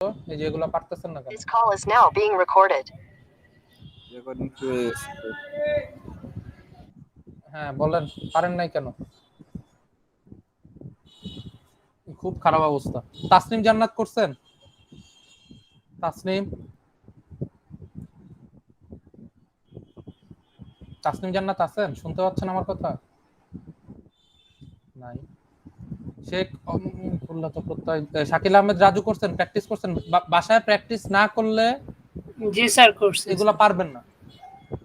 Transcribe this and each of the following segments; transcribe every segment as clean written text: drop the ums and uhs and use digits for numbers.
এই যে এগুলো পারতেছেন না কেন? This call is now being recorded. Recording শুরু হয়ে গেছে। হ্যাঁ বলেন, পারেন নাই কেন? খুব খারাপ অবস্থা। তাসনিম জান্নাত করছেন? তাসনিম তাসনিম জান্নাত আছেন? শুনতে পাচ্ছেন আমার কথা? নাই। শেখ খুলনা তো প্রত্যয় শাকিল আহমেদ রাজু করছেন, প্র্যাকটিস করছেন? বাসায় প্র্যাকটিস না করলে জি স্যার করছি এগুলো পারবেন না।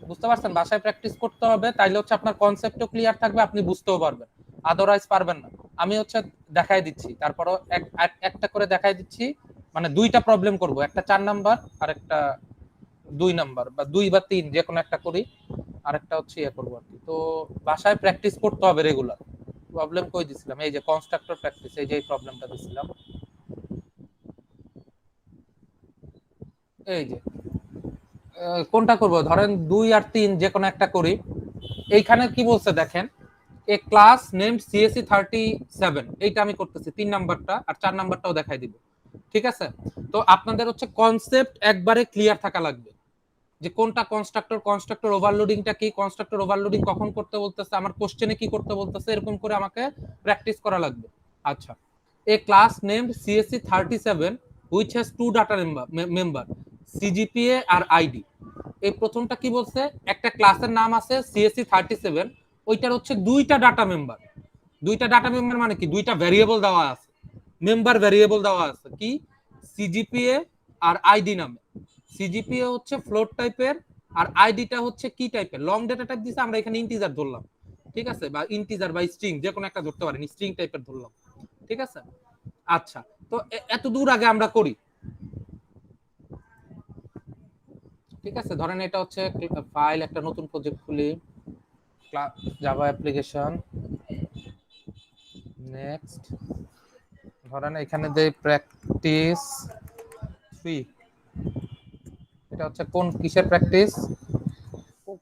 বুঝতে পারছেন? বাসায় প্র্যাকটিস করতে হবে, তাইলে হচ্ছে আপনার কনসেপ্টও ক্লিয়ার থাকবে, আপনি বুঝতেও পারবেন। আদারওয়াইজ পারবেন না। আমি হচ্ছে দেখাই দিচ্ছি, তারপরও একটা করে দেখাই দিচ্ছি। মানে দুইটা প্রবলেম করব, একটা 4 নাম্বার আর একটা 2 নাম্বার, বা 2 বা 3 যে কোনো একটা করি, আর একটা হচ্ছে ইয়ে করবো আর কি। তো বাসায় প্র্যাকটিস করতে হবে রেগুলার। প্রবলেম কই দিছিলাম? এই যে কনস্ট্রাক্টর প্র্যাকটিস, এই যে এই প্রবলেমটা দিছিলাম। এই যে কোনটা করব? ধরেন 2 আর 3 যে কোনো একটা করি। এইখানে কি বলছে দেখেন, এ ক্লাস নেমড সিএসসি 37, এইটা আমি করতেছি 3 নাম্বারটা, আর 4 নাম্বারটাও দেখাই দিব। ঠিক আছে? তো আপনাদের হচ্ছে কনসেপ্ট একবারে ক্লিয়ার থাকা লাগবে, যে কোনটা কনস্ট্রাক্টর, কনস্ট্রাক্টর ওভারলোডিংটা কি, কনস্ট্রাক্টর ওভারলোডিং কখন করতে বলতেছে, আমার কোশ্চেনে কি করতে বলতেছে, এরকম করে আমাকে প্র্যাকটিস করা লাগবে। আচ্ছা, a class named CSC 37 which has 2 data member CGPA আর আইডি। এই প্রথমটা কি বলছে? একটা ক্লাসের নাম আছে সিএসসি 37, ওইটার হচ্ছে 2টা ডাটা মেম্বার। 2টা ডাটা মেম্বার মানে কি? 2টা ভ্যারিয়েবল দেওয়া আছে, মেম্বার ভ্যারিয়েবল দেওয়া আছে কি? সিজিপিএ আর আইডি নামে। সিজিপিএ হচ্ছে ফ্লোট টাইপের, আর আইডিটা হচ্ছে কি টাইপের? লং ডেটা টাইপ দিছে, আমরা এখানে ইন্টিজার ধরলাম। ঠিক আছে? বা ইন্টিজার বা স্ট্রিং, যে কোনো একটা ধরতে পারেন, স্ট্রিং টাইপের ধরলাম। ঠিক আছে? আচ্ছা, তো এত দূর আগে আমরা করি। ঠিক আছে, ধরেন এটা হচ্ছে ফাইল, একটা নতুন প্রজেক্ট খুলি, জাভা অ্যাপ্লিকেশন। নেক্সট, ধরেন এখানে যে প্র্যাকটিস 3, এটা হচ্ছে কোন কিসের প্র্যাকটিস?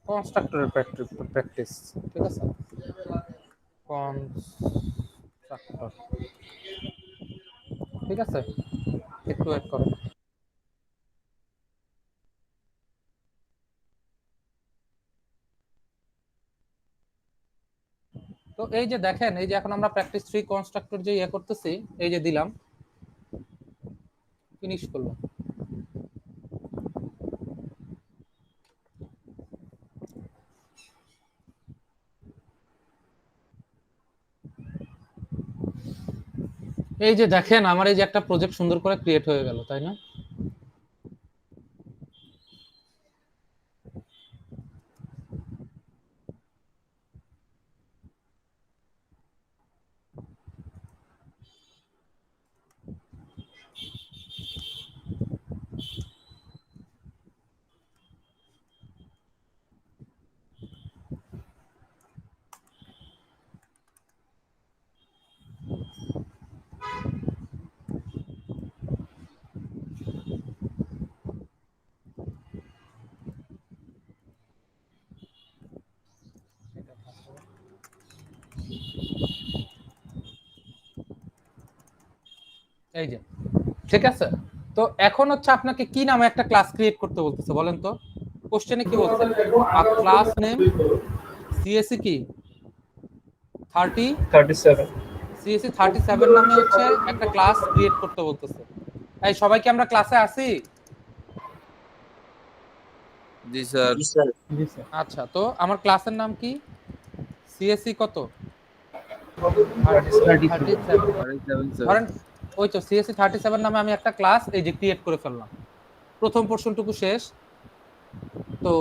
কনস্ট্রাক্টরের প্র্যাকটিস। ঠিক আছে, কনস্ট্রাক্টর। ঠিক আছে, একটু ওয়েট করো। তো এই যে দেখেন, এই যে এখন আমরা প্র্যাকটিস 3 কনস্ট্রাক্টর যে ইয়ে করতেছি, এই যে দিলাম, ফিনিশ করলাম। এই যে দেখেন, আমার এই যে একটা প্রজেক্ট সুন্দর করে ক্রিয়েট হয়ে গেল, তাই না? এই যে ঠিক আছে। তো এখন হচ্ছে আপনাকে কি নামে একটা ক্লাস ক্রিয়েট করতে বলতেছে বলেন তো? কোশ্চেনে কি বলছে? আ ক্লাস নেম সিএসসি কি 37 সিএসসি 37 নামে হচ্ছে একটা ক্লাস ক্রিয়েট করতে বলতেছে। এই সবাই কি আমরা ক্লাসে আছি? জি স্যার। জি স্যার। আচ্ছা, তো আমার ক্লাসের নাম কি? সিএসসি কত? 37 37 ধরেন ওই তো সিএসসি 37 নামে আমি একটা ক্লাস এই যে ক্রিয়েট করে ফেললাম। প্রথম পোর্শনটুকু শেষ। তো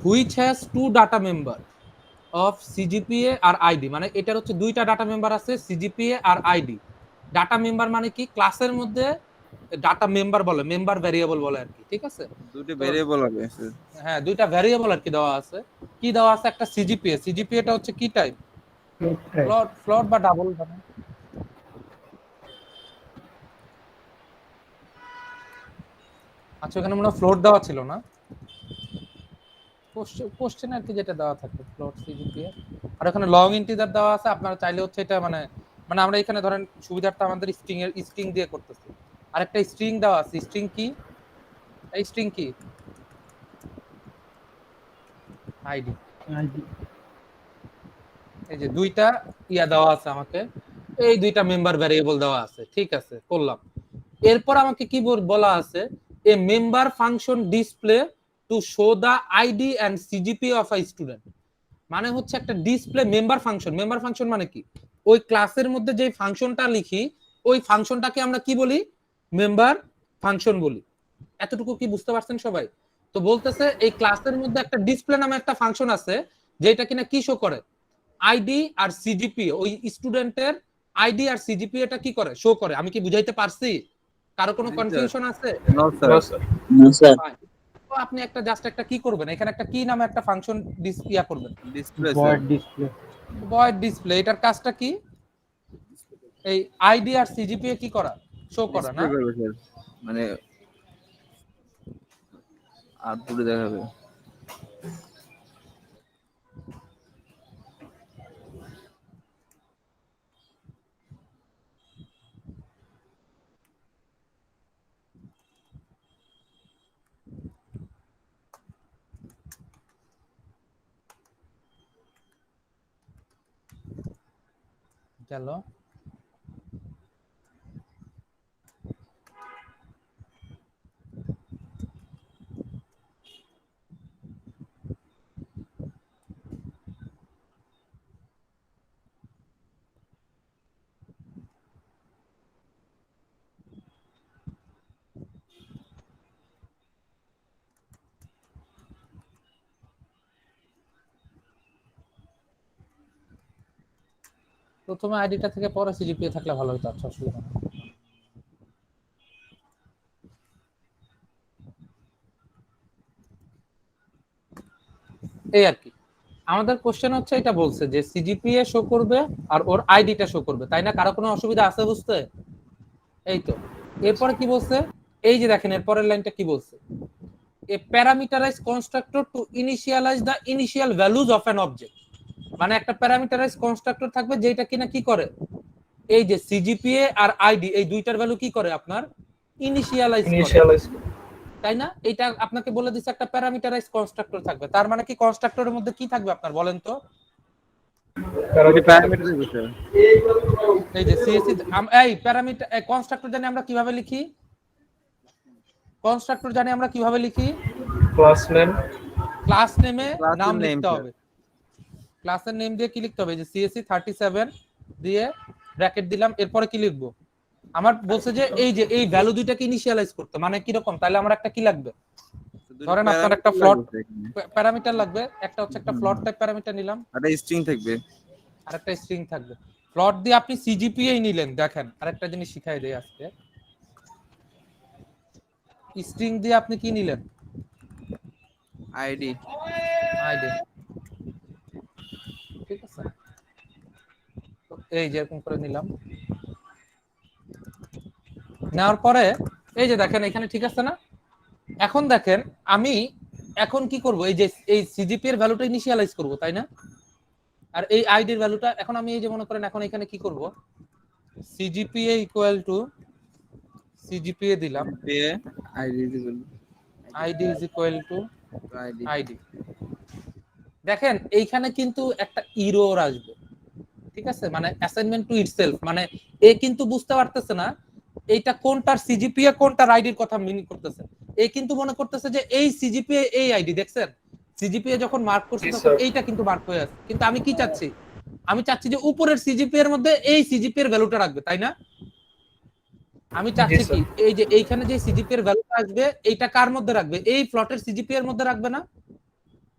which has 2 data member of CGPA আর আইডি, মানে এটার হচ্ছে 2টা ডাটা মেম্বার আছে, সিজিপিএ আর আইডি। ডাটা মেম্বার মানে কি? ক্লাসের মধ্যে ডাটা মেম্বার বলে, মেম্বার ভ্যারিয়েবল বলে আর কি। ঠিক আছে? দুটো তো ভেরিয়েবল হবে স্যার। হ্যাঁ, 2টা ভ্যারিয়েবল আর কি দেওয়া আছে। কি দেওয়া আছে? একটা সিজিপিএ, সিজিপিএটা হচ্ছে কি টাইপ? ফ্লোট বা ডাবল। আচ্ছা, এখানে মনে হয় ফ্লোট দেওয়া ছিল না? কোশ্চেন আর কি যেটা দেওয়া থাকে, ফ্লোট সিজিপিএ। আর ওখানে লং ইন্টিজার দেওয়া আছে, আপনারা চাইলে হচ্ছে এটা মানে মানে আমরা এখানে ধরেন সুবিধার্থে আমাদের স্ট্রিং দিয়ে করতেছি। আরেকটা স্ট্রিং দেওয়া আছে, স্ট্রিং কি, এই স্ট্রিং কি, আইডি। আইডি। এই যে দুইটা ইয়া দেওয়া আছে আমাকে, এই দুইটা মেম্বার ভ্যারিয়েবল দেওয়া আছে, ঠিক আছে করলাম। এরপর আমাকে কি বলা আছে, a member function display to show the ID and CGPA of a student. মানে হচ্ছে একটা display member function. Member function মানে কি, ওই ক্লাসের মধ্যে যে ফাংশনটা লিখি ওই ফাংশনটাকে আমরা কি বলি, মেম্বার ফাংশন বলি। এতটুকু কি বুঝতে পারছেন সবাই? তো বলতেছে এই ক্লাসের মধ্যে একটা ডিসপ্লে নামে একটা ফাংশন আছে যেটা কিনা কি শো করে, আইডি আর সিজিপি, ওই স্টুডেন্টের আইডি আর সিজিপি এটা কি করে, শো করে। আমি কি বুঝাইতে পারছি? কারো কোনো কনফিউশন আছে? No sir. No sir. তো আপনি একটা জাস্ট একটা কি করবেন, এখানে একটা কি নামে একটা ফাংশন ডিসপ্লে করবেন, display void display. Void display. এটার কাজটা কি, এই আইডি আর সিজিপি কি করা, শো করা না? মানে আউটপুটে দেখাবে। গেল। প্রথমে আইডিটা থেকে পরে সিজিপি থাকলে ভালো হতো। আচ্ছা, অসুবিধা নেই। এই আর কি আমাদের কোশ্চেন হচ্ছে, এটা বলছে যে সিজিপিএ শো করবে আর ওর আইডিটা শো করবে, তাই না? কারো কোনো অসুবিধা আছে বুঝতে? এই তো। এরপরে কি বলছে, এই যে দেখেন এরপরের লাইনটা কি বলছে, a parameterized constructor to initialize the initial values of an object. মানে একটা প্যারামিটারাইজ কনস্ট্রাক্টর থাকবে যেটা কিনা কি করে, এই যে সিজিপিএ আর আইডি এই দুইটার ভ্যালু কি করে আপনার ইনিশিয়ালাইজ করে, তাই না? এটা আপনাকে বলে দিচ্ছে একটা প্যারামিটারাইজ কনস্ট্রাক্টর থাকবে। তার মানে কি কনস্ট্রাক্টরের মধ্যে কি থাকবে আপনার বলেন তো? প্যারামিটার দিতে এই যে সিএসসি এই প্যারামিটার কনস্ট্রাক্টর জানি আমরা কিভাবে লিখি, কনস্ট্রাক্টর জানি আমরা কিভাবে লিখি, ক্লাস নেম, ক্লাস নেমে Class নাম name লিখতে টা। হবে। ক্লাসের নেম দিয়ে কি লিখতে হবে, যে সিএসসি 37 দিয়ে ব্র্যাকেট দিলাম। এরপরে কি লিখবো, আমার বলছে যে এই যে এই ভ্যালু দুইটাকে ইনিশিয়ালাইজ করতে, মানে কি রকম, তাহলে আমার একটা কি লাগবে, ধরেন আপনার একটা ফ্লোট প্যারামিটার লাগবে, একটা হচ্ছে একটা ফ্লোট টাইপ প্যারামিটার নিলাম, একটা স্ট্রিং থাকবে, আর একটা স্ট্রিং থাকবে। ফ্লোট দিয়ে আপনি সিজিপিএ নিলেন, দেখেন আরেকটা জিনিস শিখাই দেই আজকে, স্ট্রিং দিয়ে আপনি কি নিলেন, আইডি। আইডি, ঠিক আছে? তো এই যে এরকম করে নিলাম, নেওয়ার পরে এই যে দেখেন এখানে ঠিক আছে না? এখন দেখেন আমি এখন কি করব, এই যে এই সিজিপি এর ভ্যালুটা ইনিশিয়ালাইজ করব, তাই না? আর এই আইডি এর ভ্যালুটা এখন আমি এই যে মনে করেন এখন এখানে কি করব, সিজিপিএ ইকুয়াল টু সিজিপিএ দিলাম, আইডি দিবেন, ID is equal to ID. ID. দেখেন এইখানে কিন্তু একটা ইরর আসবে, ঠিক আছে? মানে অ্যাসাইনমেন্ট টু ইটসেলফ, মানে এ কিন্তু বুঝতে পারতেছে না এইটা কোনটার সিজিপিএ কোনটার আইডির কথা মিন করতেছে। এ কিন্তু মনে করতেছে যে এই সিজিপিএ এই আইডি, দেখছেন সিজিপিএ যখন মার্ক করছে তখন এইটা কিন্তু মার্ক হয়ে আছে। কিন্তু আমি কি চাচ্ছি, আমি চাচ্ছি যে উপরের সিজিপিএ এর মধ্যে এই সিজিপিএ এর ভ্যালুটা রাখবে, তাই না? আমি চাচ্ছি কি এই যে এইখানে যে সিজিপিএ এর ভ্যালুটা আসবে এইটা কার মধ্যে রাখবে, এই প্লটের সিজিপিএ এর মধ্যে রাখবে না?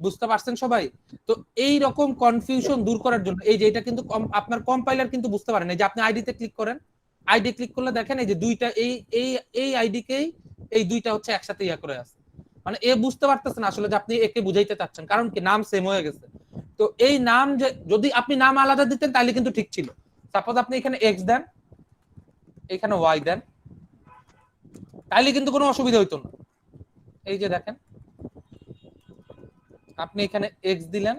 বুঝতে পারছেন সবাই? তো এই রকম কনফিউশন দূর করার জন্য এই যে এটা কিন্তু আপনার কম্পাইলার কিন্তু বুঝতে পারেন, এই যে আপনি আইডিতে ক্লিক করেন, আইডি ক্লিক করলে দেখেন এই যে দুইটা এই এই এই আইডিকেই এই দুইটা হচ্ছে একসাথে ইয়া করে আছে, মানে এ বুঝতে পারতেছেন আসলে যে আপনি একে বুঝাইতে চাচ্ছেন, কারণ কি নাম সেম হয়ে গেছে। তো এই নাম যে যদি আপনি নাম আলাদা দিতেন তাহলে কিন্তু ঠিক ছিল। সাপোজ আপনি এখানে এক্স দেন, এখানে ওয়াই দেন, তাইলে কিন্তু কোনো অসুবিধা হইতো না। এই যে দেখেন আপনি এখানে এক্স দিলেন,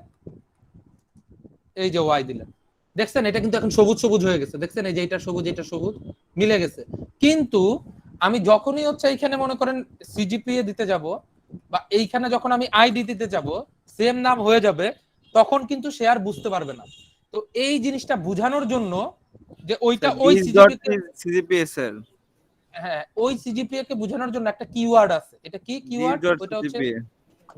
এই যে ওয়াই দিলেন, দেখছেন এটা কিন্তু এখন সবুজ সবুজ হয়ে গেছে, দেখছেন এই যে এটা সবুজ এটা সবুজ মিলে গেছে। কিন্তু আমি যখনই হচ্ছে এইখানে মনে করেন সিজিপিএ দিতে যাব বা এইখানে যখন আমি আইডি দিতে যাব সেম নাম হয়ে যাবে, তখন কিন্তু সে আর বুঝতে পারবে না। তো এই জিনিসটা বোঝানোর জন্য যে ওইটা ওই this dot CGPA, CGPA sir, হ্যাঁ ওই সিজিপিএ কে বোঝানোর জন্য একটা কিওয়ার্ড আছে। এটা কি দিস কিওয়ার্ড? ডট ওইটা হচ্ছে সিজিপিএ।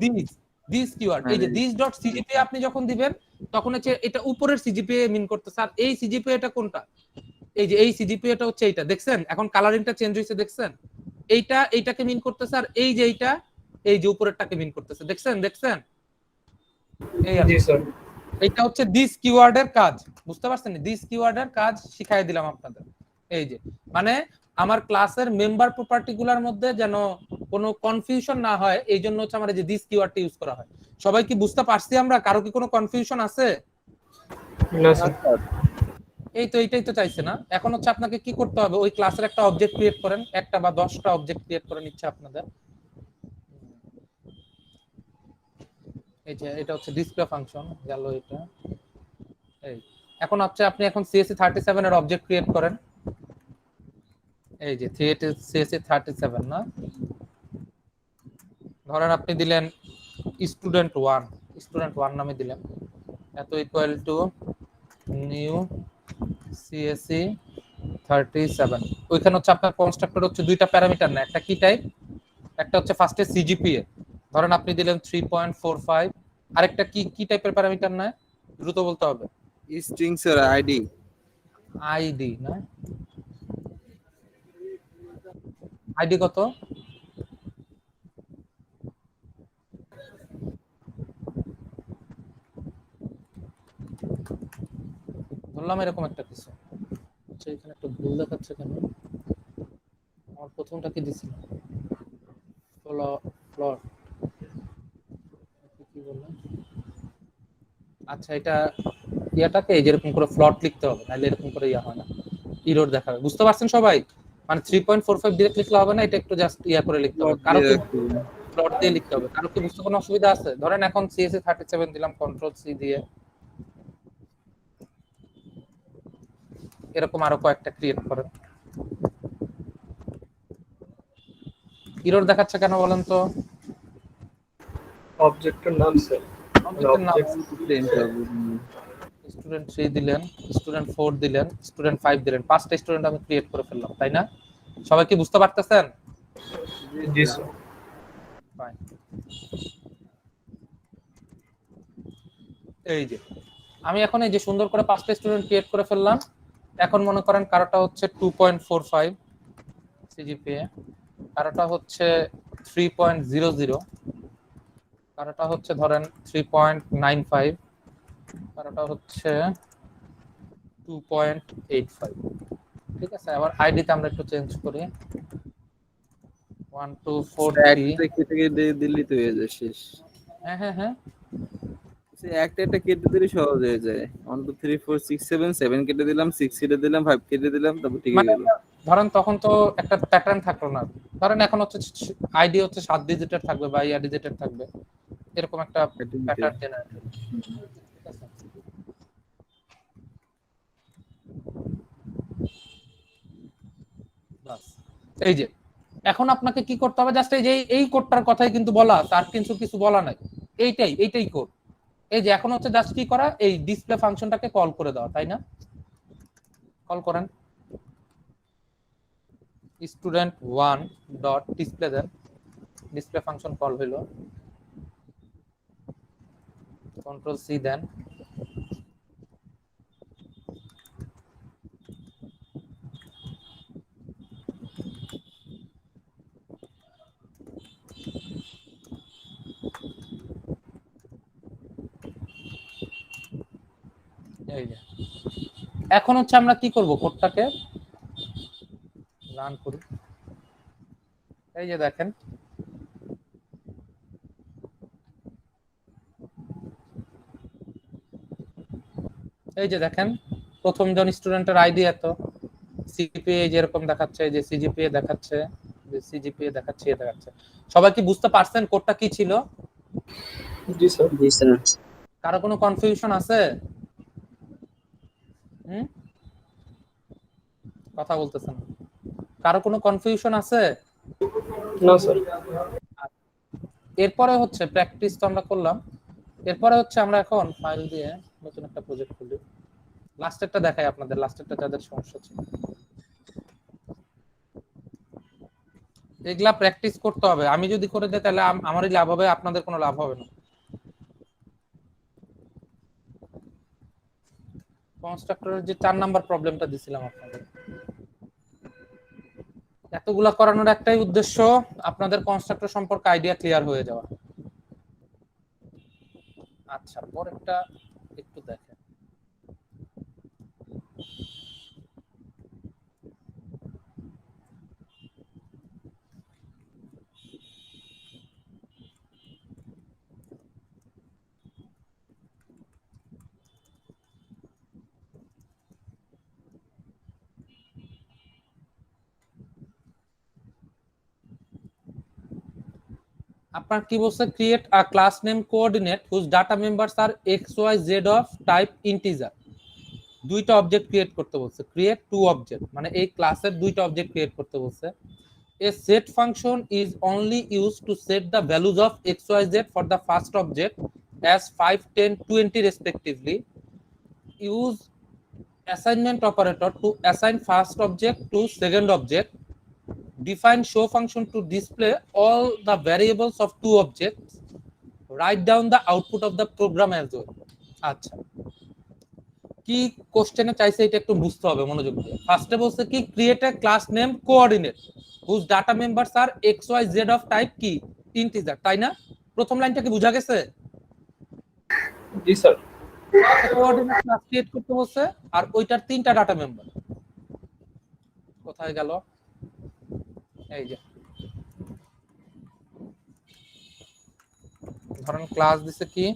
This, this keyword. এই যে দিস ডট সিজিপিএ আপনি যখন দিবেন তখন হচ্ছে এটা উপরের সিজিপিএ মিন করতেছে। আর এই সিজিপিএ এটা কোনটা? এই যে এই সিজিপিএ টা হচ্ছে এইটা, দেখছেন এখন কালারিংটা চেঞ্জ হয়েছে, দেখছেন এইটাকে মিন করতেছে। আর এই যে এইটা এই যে উপরেরটাকে মিন করতেছে, দেখছেন দেখছেন এই আর জি স্যার। এটা হচ্ছে দিস কিওয়ার্ডের কাজ। বুঝতে পারছেন? দিস কিওয়ার্ডের কাজ শিখাই দিলাম আপনাদের। এই যে মানে আমার ক্লাসের মেম্বার প্রপার্টি গুলার মধ্যে যেন কোনো কনফিউশন না হয়, এই জন্য হচ্ছে আমার এই যে দিস কিওয়ার্ডটা ইউজ করা হয়। সবাই কি বুঝতে পারছি আমরা? কারো কি কোনো কনফিউশন আছে? না স্যার। এই তো এইটাই তো চাইছে না। এখন হচ্ছে আপনাকে কি করতে হবে, ওই ক্লাসের একটা অবজেক্ট ক্রিয়েট করেন, একটা বা 10টা অবজেক্ট ক্রিয়েট করেন ইচ্ছা আপনাদের। এই যে এটা হচ্ছে ডিসপ্লে ফাংশন গেল এটা। এই এখন হচ্ছে আপনি এখন সিএসসি 37 এর অবজেক্ট ক্রিয়েট করেন। এই যে সিএসসি 37 না, ধরেন আপনি দিলেন স্টুডেন্ট 1 নামে দিলেন, এত ইকুয়াল টু নিউ সিএসসি 37। ওইখানে হচ্ছে আপনার কনস্ট্রাক্টর হচ্ছে দুইটা প্যারামিটার না, একটা কি টাইপ, একটা হচ্ছে ফার্স্টে সিজিপিএ, ধরেন আপনি দিলেন 3.45, আরেকটা কি কি টাইপের প্যারামিটার না, দ্রুত বলতে হবে। String sir, ID. আইডি না, আইডি কত? ধরলাম এরকম একটা কিছু। আচ্ছা এখানে একটা ভুল দেখাচ্ছে কেন? আমার প্রথমটা কি দিছিল? ফ্লট কি বললাম? আচ্ছা এটা ইয়াটাকে এই যেরকম করে ফ্লট লিখতে হবে, নাহলে এরকম করে ইয়া হয় না, এরর দেখাবে। বুঝতে পারছেন সবাই? মানে 3.45 ডিরেক্ট লিখলে হবে না, এটা একটু জাস্ট ইয়া করে লিখতে হবে। কারো কি প্লট দিয়ে লিখতে হবে? কারো কি বুঝতে কোনো অসুবিধা আছে? ধরেন এখন সিএসসি 37 দিলাম, কন্ট্রোল সি দিয়ে এরকম আরো কয়েকটা ক্রিয়েট করেন। এরর দেখাচ্ছে কেন বলেন তো? অবজেক্টের নাম স্যার। অবজেক্টের নাম স্টুডেন্ট স্টুডেন্ট 3 দিলেন, স্টুডেন্ট 4 দিলেন, স্টুডেন্ট 5 দিলেন, 5টা স্টুডেন্ট আমি ক্রিয়েট করে ফেললাম, তাই না? সবাই কি বুঝতে পারতেছেন? জি স্যার। Fine. এই যে আমি এখন এই যে সুন্দর করে 5টা স্টুডেন্ট ক্রিয়েট করে ফেললাম। এখন মনে করেন কারোটা হচ্ছে 2.45 সিজিপিএ, কারোটা হচ্ছে 3.00, কারোটা হচ্ছে ধরেন 3.95, কারোটা হচ্ছে 2.85। ঠিক আছে, আবার আইডিতে আমরা একটু চেঞ্জ করি, 1 2 4 3। একটা কেটে কেটে দিল্লি তো হয়ে যায় শেষ। হ্যাঁ হ্যাঁ হ্যাঁ, একটা একটা কেটে দিলে সহজ হয়ে যায়। 1 2 3 4 6 7, 7 কেটে দিলাম, 6 কেটে দিলাম, 5 কেটে দিলাম, তারপর ঠিক হয়ে মানে গেল। ধরেন তখন তো একটা প্যাটার্ন থাকলো না। ধরেন এখন হচ্ছে আইডি হচ্ছে 7 ডিজিটের থাকবে বা ইয়া ডিজিটের থাকবে, এরকম একটা প্যাটার্ন জেনারেট হবে। ঠিক আছে, বাস। এই যে এখন আপনাকে কি করতে হবে, জাস্ট এই যে এই কোডটার কথাই কিন্তু বলা, তার কিন্তু কিছু বলা নাই, এইটাই কোড। এই যে এখন হচ্ছে জাস্ট কি করা, এই ডিসপ্লে ফাংশনটাকে কল করে দেওয়া, তাই না? কল করেন student1 ডট ডিসপ্লে, দেন ডিসপ্লে ফাংশন কল হইলো, কন্ট্রোল সি দেন, এই যে এখন হচ্ছে আমরা কি করব, কোডটাকে রান করি। এই যে দেখেন এই যে দেখেন প্রথম জন স্টুডেন্টের আইডি এত, সিজিপিএ যেরকম দেখাচ্ছে, যে সিজিপিএ দেখাচ্ছে, যে সিজিপিএ দেখাচ্ছে, এ দেখাচ্ছে। সবাই কি বুঝতে পারছেন কোডটা কি ছিল? জি স্যার। জি স্যার। কারো কোনো কনফিউশন আছে? কথা বলতেছেন? কারো কোনো কনফিউশন আছে? No, sir. এরপরে হচ্ছে প্র্যাকটিস তো আমরা করলাম, এরপরে হচ্ছে আমরা এখন ফাইল দিয়ে নতুন একটা প্রজেক্ট খুলি। লাস্টেরটা দেখাই আপনাদের, লাস্টেরটা যাদের সমস্যা ছিল এগুলা প্র্যাকটিস করতে হবে। আমি যদি করে দিই তাহলে আমারই লাভ হবে, আপনাদের কোনো লাভ হবে না। কনস্ট্রাক্টরের যে 4 নাম্বার প্রবলেমটা দিছিলাম আপনাদের, এতগুলা করানোর একটাই উদ্দেশ্য, আপনাদের কনস্ট্রাক্টর সম্পর্কে আইডিয়া ক্লিয়ার হয়ে যাওয়া। আচ্ছা, পরেরটা একটু দেখেন। আপনার কি বলছে, create a class name coordinate whose data members are X Y Z of type integer. দুইটা অবজেক্ট ক্রিয়েট করতে বলছে, ক্রিয়েট টু অবজেক্ট, মানে এই ক্লাসের দুইটা অবজেক্ট ক্রিয়েট করতে বলছে। A set function is only used to set the values of x, y, z for the first object as 5, 10, 20 respectively. Use assignment operator to assign first object to second object. Define show function to display all the variables of two objects. Write down the output of the program as well. আচ্ছা, কি কোশ্চেনে চাইছে এটা একটু বুঝতে হবে মনোযোগ দিয়ে। ফার্স্টে বলছে কি, create a class name coordinate whose data members are X Y Z of type কি ইন্টিজার, তাই না? প্রথম লাইনটা কি বোঝা গেছে? Ji, sir. Coordinate class create করতে বলছে আর ওইটার তিনটা ডাটা মেম্বার। কোথায় গেল? এই যে ধরেন ক্লাস দিছে কি,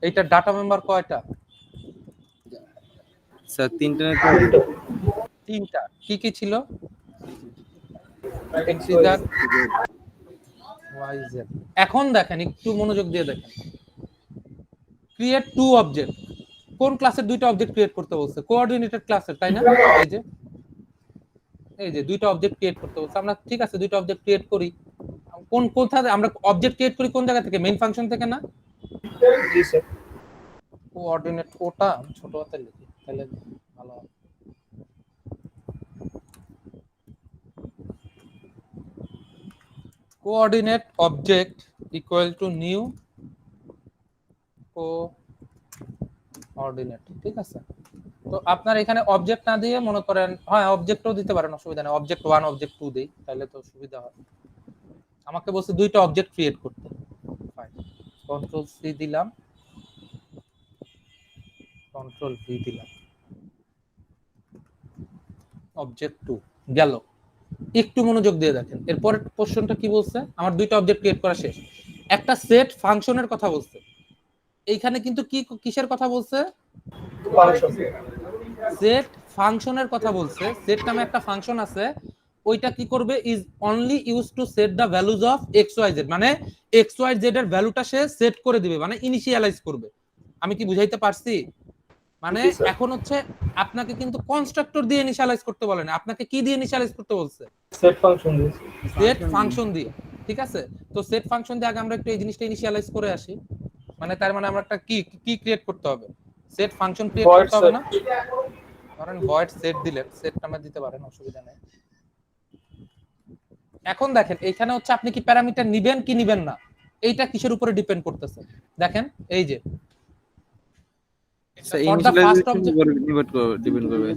এইটা ডাটা মেম্বার কয়টা? স্যার তিনটা না তিনটা। কি কি ছিল? X, integer, Y, Y Z. এখন দেখেন, একটু মনোযোগ দিয়ে দেখেন, ক্রিয়েট টু অবজেক্ট, কোন ক্লাসের দুইটা অবজেক্ট ক্রিয়েট করতে বলছে? কোঅর্ডিনেটেড ক্লাসের, তাই না? এই যে দুইটা অবজেক্ট ক্রিয়েট করতে বলছে, আমরা ঠিক আছে দুইটা অবজেক্ট ক্রিয়েট করি। কোথা আমরা অবজেক্ট ক্রিয়েট করি কোন জায়গা থেকে? মেইন ফাংশন থেকে না? Ji, sir. কোঅর্ডিনেট ওটা ছোট হাতে লিখি তাহলে ভালো হবে। Coordinate object equal to new coordinate, ঠিক আছে? তো আপনার এখানে অবজেক্ট না দিয়ে মনে করেন, হ্যাঁ অবজেক্টও দিতে পারেন, অসুবিধা নেই, অবজেক্ট 1 অবজেক্ট 2 দেই, তাহলে তো সুবিধা হয়। আমাকে বলছে দুইটা অবজেক্ট ক্রিয়েট করতে, ফাইন, কন্ট্রোল সি দিলাম, কন্ট্রোল ভি দিলাম, অবজেক্ট 2 গেল। একটু মনোযোগ দিয়ে দেখেন, এরপরের কোশ্চেনটা কি বলছে, আমার দুইটা অবজেক্ট ক্রিয়েট করা শেষ, একটা সেট ফাংশনের কথা বলছে। এইখানে কিন্তু কি কিসের কথা বলছে? Function. সেট ফাংশনের কথা বলছে। সেট নামে একটা ফাংশন আছে, ওইটা কি করবে, is only use to set the values of X Y Z, মানে এক্স ওয়াই জেড এর ভ্যালুটা সে সেট করে দিবে, মানে ইনিশিয়ালাইজ করবে। আমি কি বুঝাইতে পারছি? মানে জি, স্যার। এখন হচ্ছে আপনাকে কিন্তু কনস্ট্রাক্টর দিয়ে ইনিশিয়ালাইজ করতে বলে না, আপনাকে কি দিয়ে ইনিশিয়ালাইজ করতে বলছে? Set function. Ji. Set function দিয়ে, ঠিক আছে? তো সেট ফাংশন দিয়ে আগে আমরা একটু এই জিনিসটা ইনিশিয়ালাইজ করে আসি। মানে তার মানে আমরা একটা কি কি ক্রিয়েট করতে হবে? সেট ফাংশন ক্রিয়েট Void করতে হবে set. না? ধরেন ভয়েড সেট দিলেন, সেট নামে দিতে পারেন, অসুবিধা নেই। এখন দেখেন এইখানে হচ্ছে আপনি কি প্যারামিটার নিবেন কি নিবেন না, এইটা কিসের উপরে ডিপেন্ড করতেছে? দেখেন এই যে sir for the first initialization object, depend করবে।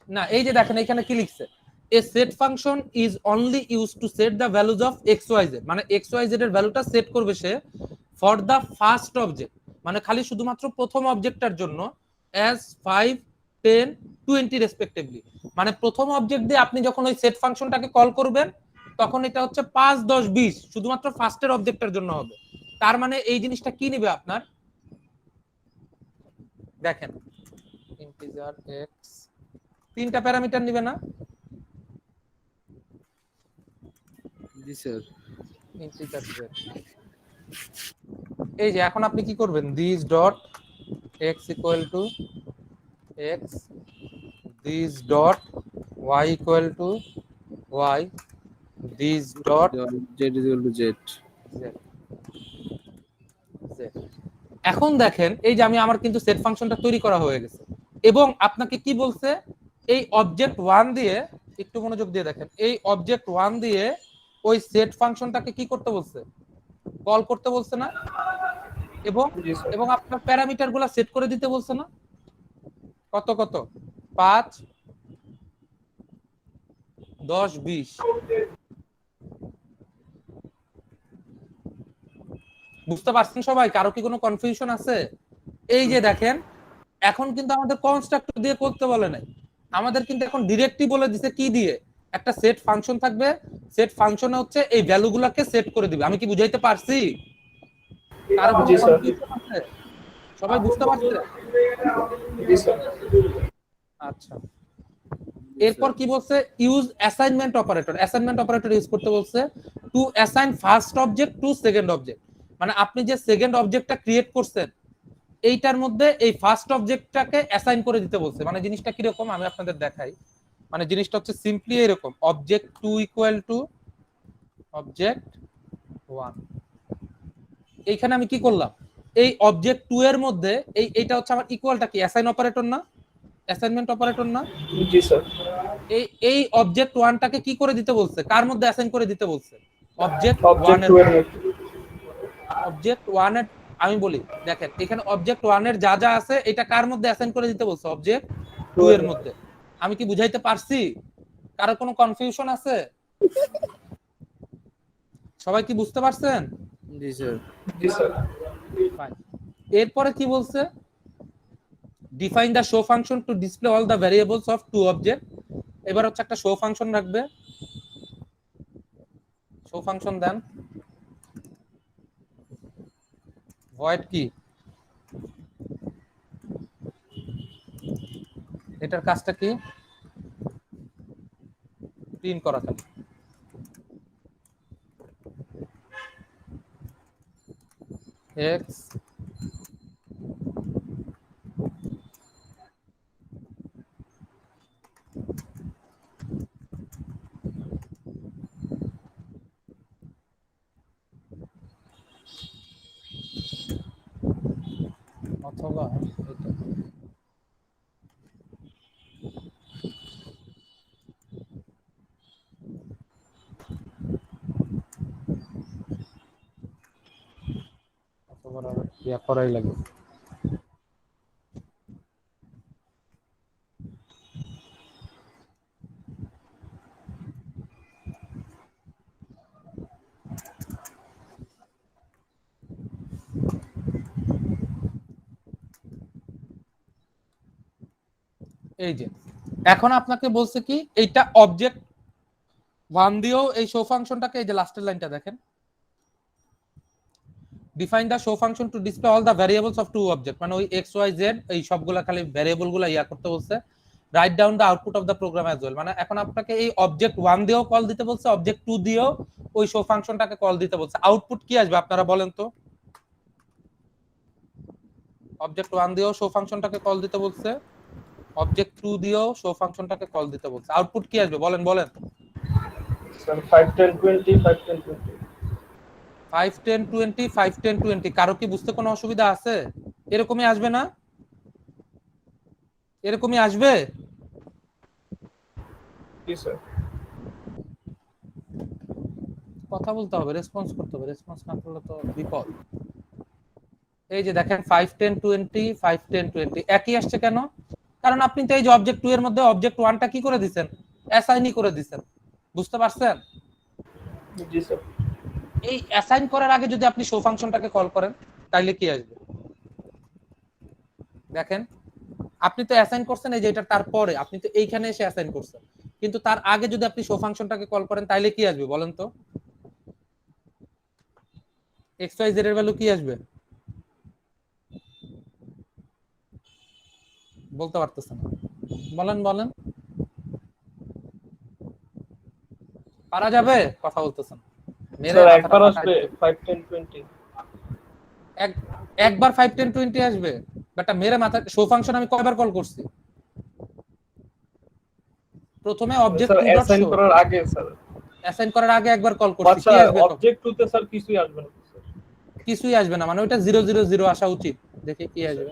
না এই যে দেখেন এখানে কি লিখছে, a set function is only used to set the values of xyz, মানে xyz এর ভ্যালুটা সেট করবে সে for the first object, মানে খালি শুধুমাত্র প্রথম অবজেক্টটার জন্য, as 5, 10, 20 রেসপেক্টিভলি, মানে প্রথম অবজেক্ট দিয়ে আপনি যখন ওই সেট ফাংশনটাকে কল করবেন তখন এটা হচ্ছে 5, 10, 20 শুধুমাত্র ফার্স্টের অবজেক্টের জন্য হবে। তার মানে এই জিনিসটা কি নিবে আপনার, দেখেন ইন্টিজার এক্স, তিনটা প্যারামিটার নিবে না? জি স্যার। Integer z। এই যে এখন আপনি কি করবেন, this dot x equal to x, this dot y equal to y, this dot Z is equal to Z. z। এখন দেখেন এই যে আমি আমার কিন্তু সেট ফাংশনটা তৈরি করা হয়ে গেছে, এবং আপনাকে কি বলছে, এই অবজেক্ট 1 দিয়ে, একটু মনোযোগ দিয়ে দেখেন, এই অবজেক্ট 1 দিয়ে ওই সেট ফাংশনটাকে কি করতে বলছে, কল করতে বলছে না, এবং জি স্যার। এবং আপনার প্যারামিটার গুলা সেট করে দিতে বলছে না, কত কত 5 10 20। বুঝতে পারছেন সবাই? কারো কি কোনো কনফিউশন আছে? এই যে দেখেন এখন কিন্তু আমাদের কনস্ট্রাক্টর দিয়ে করতে বলে নাই, আমাদের কিন্তু এখন ডিরেক্টলি বলে দিছে কি দিয়ে, একটা সেট ফাংশন থাকবে, সেট ফাংশনে হচ্ছে এই ভ্যালুগুলোকে সেট করে দিবে। আমি কি বুঝাইতে পারছি? কারো কোনো জি স্যার। কনফিউশন আছে? সবাই বুঝতে পারছে? জি স্যার। আচ্ছা, এরপর কি বলছে, use assignment operator. Assignment operator use করতে বলছে to assign first object to second object. মানে আপনি যে সেকেন্ড অবজেক্টটা ক্রিয়েট করছেন এইটার মধ্যে এই ফার্স্ট অবজেক্টটাকে অ্যাসাইন করে দিতে বলছে। মানে জিনিসটা কি রকম আমি আপনাদের দেখাই। মানে জিনিসটা হচ্ছে সিম্পলি এরকম, অবজেক্ট 2 ইকুয়াল টু অবজেক্ট 1। এইখানে আমি কি করলাম, এই অবজেক্ট 2 এর মধ্যে এইটা হচ্ছে আমার ইকুয়ালটা কি, অ্যাসাইন অপারেটর না, অ্যাসাইনমেন্ট অপারেটর না, জি স্যার। এই অবজেক্ট 1 টাকে কি করে দিতে বলছে, কার মধ্যে অ্যাসাইন করে দিতে বলছে, অবজেক্ট 1 অবজেক্ট এর 2 এর মধ্যে। মধ্যে। অবজেক্ট 1 এর, আমি বলি দেখেন এখানে অবজেক্ট 1 এর যা যা আছে এটা কার মধ্যে অ্যাসাইন করে দিতে বলছে, অবজেক্ট 2 এর মধ্যে। আমি কি বুঝাইতে পারছি? কারো কোনো কনফিউশন আছে? সবাই কি বুঝতে পারছেন? জি স্যার। জি স্যার। ফাইন। এরপরে কি বলছে, define the show function to display all the variables of two object. এবার হচ্ছে একটা শো ফাংশন রাখবে, শো ফাংশন দেন, ভয়েড কি, এটার কাজটা কি, প্রিন্ট করা থাকে। এক্স অথবা এটা, অথবা ইয়া করাই লাগে। এই যে এখন আপনাকে বলছে কি, এইটা অবজেক্ট 1 দিয়েও এই শো ফাংশনটাকে, এই যে লাস্টের লাইনটা দেখেন, define the show function to display all the variables of two object. মানে ওই এক্স ওয়াই জেড এই সবগুলা খালি ভ্যারিয়েবল গুলা ইয়া করতে বলছে। Write down the output of the program as well. মানে এখন আপনাকে এই অবজেক্ট 1 দিয়েও কল দিতে বলছে, অবজেক্ট 2 দিয়েও ওই শো ফাংশনটাকে কল দিতে বলছে। আউটপুট কি আসবে আপনারা বলেন তো? অবজেক্ট 1 দিয়েও শো ফাংশনটাকে কল দিতে বলছে, অবজেক্ট 2 দিয়েও শো ফাংশনটাকে কল দিতে বলছে। আউটপুট কি আসবে বলেন বলেন? স্যার 5 10 20 5 10 20। 5 10 20 5 10 20। কারো কি বুঝতে কোনো অসুবিধা আছে? এরকমই আসবে না? এরকমই আসবে? জি স্যার। কথা বলতে হবে, রেসপন্স করতে হবে, রেসপন্স না করলে তো বিপদ। এই যে দেখেন 5 10 20 5 10 20 একই আসছে কেন? কারণ আপনি তো এই যে অবজেক্ট 2 এর মধ্যে অবজেক্ট 1 টা কি করে দিবেন, অ্যাসাইনই করে দিবেন। বুঝতে পারছেন? জি স্যার। এই অ্যাসাইন করার আগে যদি আপনি শো ফাংশনটাকে কল করেন তাহলে কি আসবে দেখেন, আপনি তো অ্যাসাইন করছেন এই যে এটা, তারপরে আপনি তো এইখানে এসে অ্যাসাইন করছেন, কিন্তু তার আগে যদি আপনি শো ফাংশনটাকে কল করেন তাহলে কি আসবে বলেন তো? এক্স ওয়াই জেড এর ভ্যালু কি আসবে বলতে পারতেছেন না, বলেন বলেন, পারা যাবে? কথা বলতেছেন। মেরে স্যার মাথাটা একবার ফাটাই আসবে দিবে। 5 10 20 এক একবার 5 10 20 আসবে, বাট মেরে মাথা। শো ফাংশন আমি কয়বার কল করছি? প্রথমে object sir two dot assign show, করার আগে স্যার। অ্যাসাইন করার আগে একবার কল করছি, আচ্ছা কি আসবে তখন? অবজেক্ট টুতে স্যার কিছুই আসবে না স্যার। কিছুই আসবে না, মানে ওইটা 000 আসা উচিত। দেখি কি আসবে।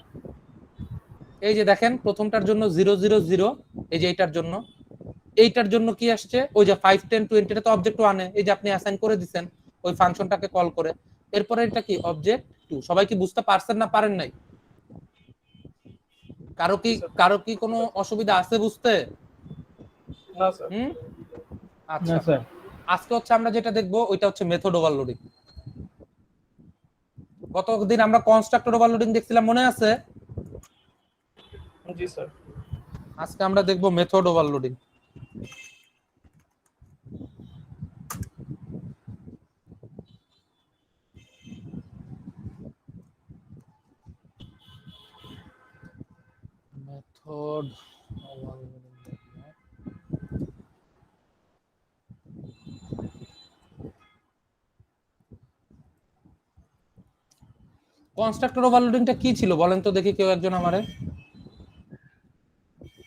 এই যে দেখেন প্রথমটার জন্য 000, এই যে এইটার জন্য, এইটার জন্য কি আসছে? ওই যে 5 10 20, এটা তো অবজেক্ট 1 এ, এই যে আপনি অ্যাসাইন করে দিবেন ওই ফাংশনটাকে কল করে। এরপরে এটা কি অবজেক্ট 2। সবাই কি বুঝতে পারছেন না পারেন নাই? কারো কি কারো কি কোনো অসুবিধা আছে বুঝতে? না স্যার। হুম, না আচ্ছা। স্যার। আজকে হচ্ছে আমরা যেটা দেখবো ওইটা হচ্ছে মেথড ওভারলোডিং। গতদিন আমরা কনস্ট্রাক্টর ওভারলোডিং দেখছিলাম, মনে আছে? জি স্যার। আজকে আমরা দেখবো method overloading. Method overloading constructor ওভারলোডিংটা কি ছিল বলেন তো দেখি, কেউ একজন আমারে।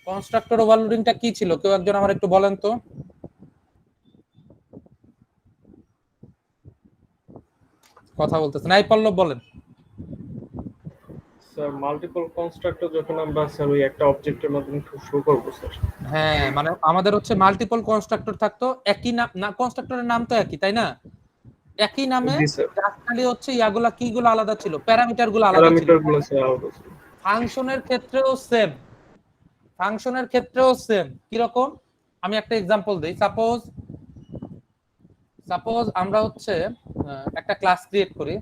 কনস্ট্রাক্টর ওভারলোডিংটা কি ছিল কেউ একজন আমার একটু বলেন তো। কথা বলতেছেন, এই পল্লব বলেন। স্যার মাল্টিপল কনস্ট্রাক্টর যখন আমরা স্যার ওই একটা অবজেক্টের মাধ্যমে শো করব স্যার। হ্যাঁ, মানে আমাদের হচ্ছে মাল্টিপল কনস্ট্রাক্টর থাকতো, একই নাম না, কনস্ট্রাক্টরের নাম তো একই তাই না? একই নামে, জি স্যার। খালি হচ্ছে ইয়াগুলা কিগুলো আলাদা ছিল, প্যারামিটার গুলো আলাদা ছিল। প্যারামিটার গুলো স্যার আলাদা ছিল। ফাংশনের ক্ষেত্রেও সেম, ফাংশনের ক্ষেত্রেও সেম। কিরকম? আমি একটা এক্সাম্পল দিই। সাপোজ সাপোজ আমরা হচ্ছে একটা ক্লাস ক্রিয়েট করি,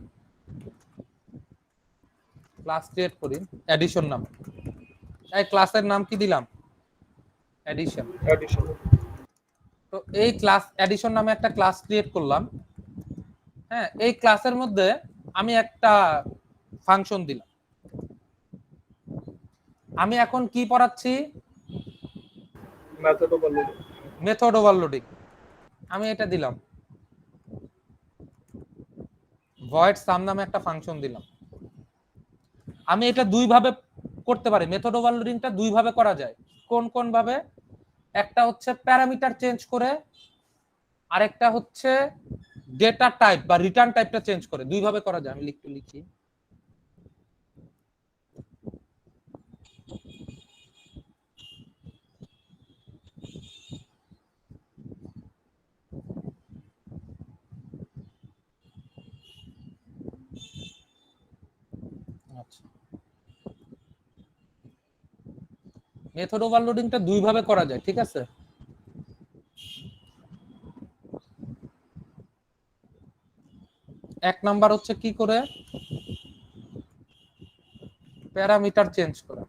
এডিশন নাম। এই ক্লাসের নাম কি দিলাম? এডিশন। অ্যাডিশন। তো এই ক্লাস এডিশন নামে একটা ক্লাস ক্রিয়েট করলাম। হ্যাঁ, এই ক্লাসের মধ্যে আমি একটা ফাংশন দিলাম। আমি এখন কি পড়াচ্ছি? Method overloading. Method overloading. আমি এটা দিলাম, ভয়েড সাম নামে একটা ফাংশন দিলাম। আমি এটা দুই ভাবে করতে পারি। মেথড ওভারলোডিংটা দুই ভাবে করা যায়। কোন কোন ভাবে? একটা হচ্ছে প্যারামিটার চেঞ্জ করে, আরেকটা হচ্ছে ডেটা টাইপ বা রিটার্ন টাইপটা চেঞ্জ করে। দুই ভাবে করা যায়। আমি লিখি। আচ্ছা, মেথড ওভারলোডিংটা দুই ভাবে করা যায়, ঠিক আছে? এক নাম্বার হচ্ছে কি করে? প্যারামিটার চেঞ্জ করা,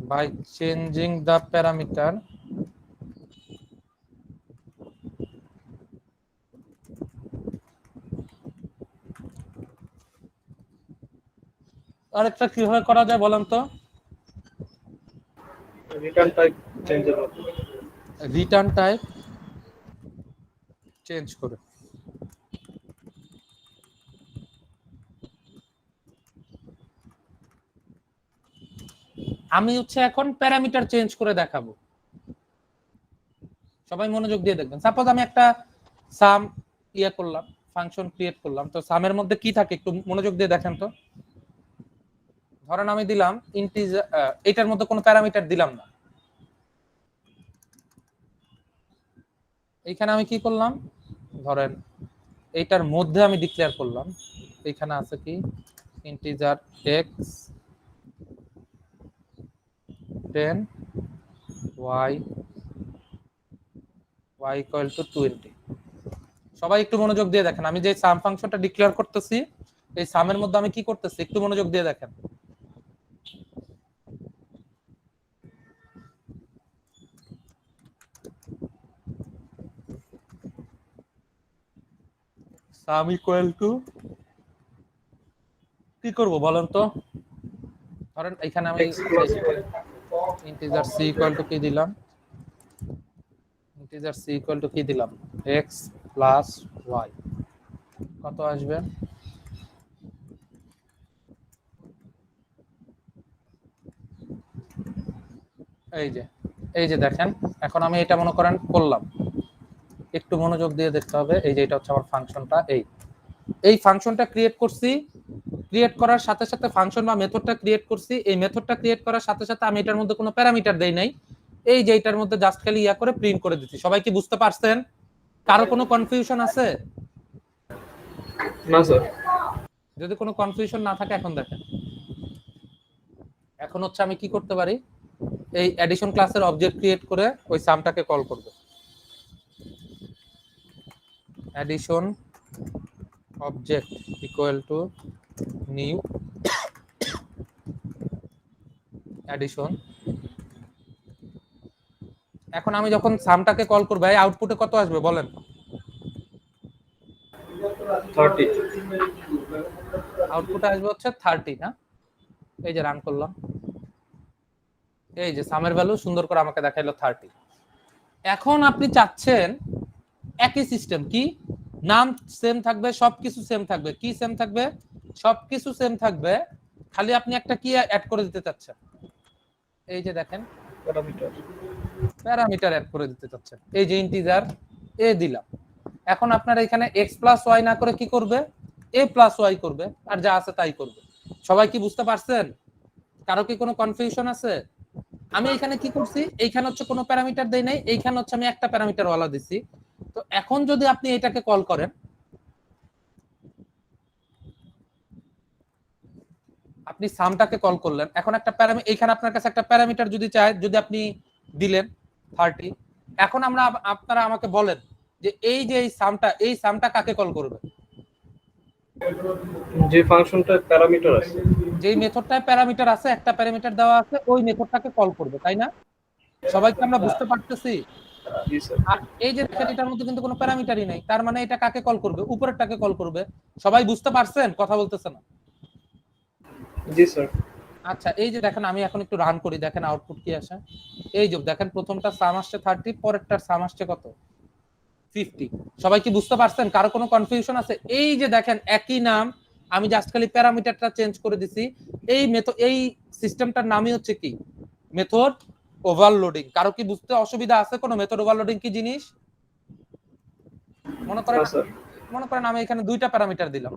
বাই চেঞ্জিং দ্য প্যারামিটার আরেকটা কিভাবে করা যায় বলেন তো? রিটার্ন টাইপ চেঞ্জের মাধ্যমে। রিটার্ন টাইপ চেঞ্জ করে। আমি হচ্ছে এখন প্যারামিটার চেঞ্জ করে দেখাবো। সবাই মনোযোগ দিয়ে দেখবেন। সাপোজ আমি একটা সাম করলাম, ফাংশন ক্রিয়েট করলাম। তো সামের মধ্যে কি থাকে একটু মনোযোগ দিয়ে দেখেন তো। ধরেন আমি দিলাম ইন্টিজার, এটার মধ্যে কোনো প্যারামিটার দিলাম না। এইখানে আমি কি করলাম? ধরেন এইটার মধ্যে আমি ডিক্লেয়ার করলাম, এখানে আছে কি integer x 10 y equal to 20। সবাই একটু মনোযোগ দিয়ে দেখেন। আমি যে সাম ফাংশনটা ডিক্লেয়ার করতেছি, এই সামের মধ্যে আমি কি করতেছি একটু মনোযোগ দিয়ে দেখেন। সাম ইকুয়াল টু কি করব বলেন তো? ধরেন এখানে আমি X plus integer C equal to কি দিলাম? ইন্টিজার c ইকুয়াল টু কি দিলাম x প্লাস y কত আসবে এই যে দেখেন এখন আমি এটা মনে করেন করলাম একটু মনোযোগ দিয়ে দেখতে হবে এই যে এটা হচ্ছে আমার ফাংশনটা এই ফাংশনটা ক্রিয়েট করছি ক্রিয়েট করার সাথে সাথে ফাংশন বা মেথডটা ক্রিয়েট করছি এই মেথডটা ক্রিয়েট করার সাথে সাথে আমি এটার মধ্যে কোনো প্যারামিটার দেই নাই এই যে এটার মধ্যে জাস্ট খালি ইয়া করে প্রিন্ট করে দিচ্ছি সবাই কি বুঝতে পারছেন কারো কোনো কনফিউশন আছে না স্যার। যদি কোনো কনফিউশন না থাকে এখন দেখেন এখন হচ্ছে আমি কি করতে পারি এই অ্যাডিশন ক্লাসের অবজেক্ট ক্রিয়েট করে ওই সামটাকে কল করব addition object equal to new addition এখন আমি যখন সামটাকে কল করব এই আউটপুটে কত আসবে বলেন 30। আউটপুটে আসবে হচ্ছে 30 না এই যে রান করলাম এই যে সামের ভ্যালু সুন্দর করে আমাকে দেখাইলো 30 এখন আপনি চাচ্ছেন একই সিস্টেম কি নাম সেম থাকবে সবকিছু সেম থাকবে কি সেম থাকবে সবকিছু সেম থাকবে খালি আপনি একটা কি অ্যাড করে দিতে চাচ্ছেন এই যে দেখেন প্যারামিটার অ্যাড করে দিতে চাচ্ছেন এই যে ইন্টিজার এ দিলাম এখন আপনারা এখানে x প্লাস y না করে কি করবে a প্লাস y করবে আর যা আছে তাই করবে সবাই কি বুঝতে পারছেন কারো কি কোনো কনফিউশন আছে আমি এখানে কি করছি এইখানে হচ্ছে কোনো প্যারামিটার দেই নাই এইখানে হচ্ছে আমি একটা প্যারামিটার ওয়ালা দিছি তো এখন যদি আপনি এটাকে কল করেন আপনি সামটাকে কল করলেন এখন একটা প্যারামিটার এখানে আপনার কাছে একটা প্যারামিটার যদি চায় যদি আপনি দিলেন 30 এখন আমরা আপনারা আমাকে বলেন যে এই যে এই সামটা কাকে কল করবে যে ফাংশনটা প্যারামিটার আছে যেই মেথডটায় প্যারামিটার আছে একটা প্যারামিটার দেওয়া আছে ওই মেথডটাকে কল করবে তাই না সবাইকে আমরা বুঝতে পারতেছি জি স্যার। আর এই যে দেখেন এটার মধ্যে কিন্তু কোনো প্যারামিটারই নাই তার মানে এটা কাকে কল করবে উপরেরটাকে কল করবে সবাই বুঝতে পারছেন কথা বলতেছে না জি স্যার। আচ্ছা এই যে দেখেন আমি এখন একটু রান করি দেখেন আউটপুট কি আসে এই যে দেখেন প্রথমটা সাম আসছে 30 পরেরটার সাম আসছে কত 50 সবাই কি বুঝতে পারছেন কারো কোনো কনফিউশন আছে এই যে দেখেন একই নাম আমি জাস্ট খালি প্যারামিটারটা চেঞ্জ করে দিছি এই মেথড এই সিস্টেমটার নামই হচ্ছে কি মেথড ওভারলোডিং কারো কি বুঝতে অসুবিধা আছে কোনো মেথড ওভারলোডিং কি জিনিস মনে করেন আমি এখানে দুইটা প্যারামিটার দিলাম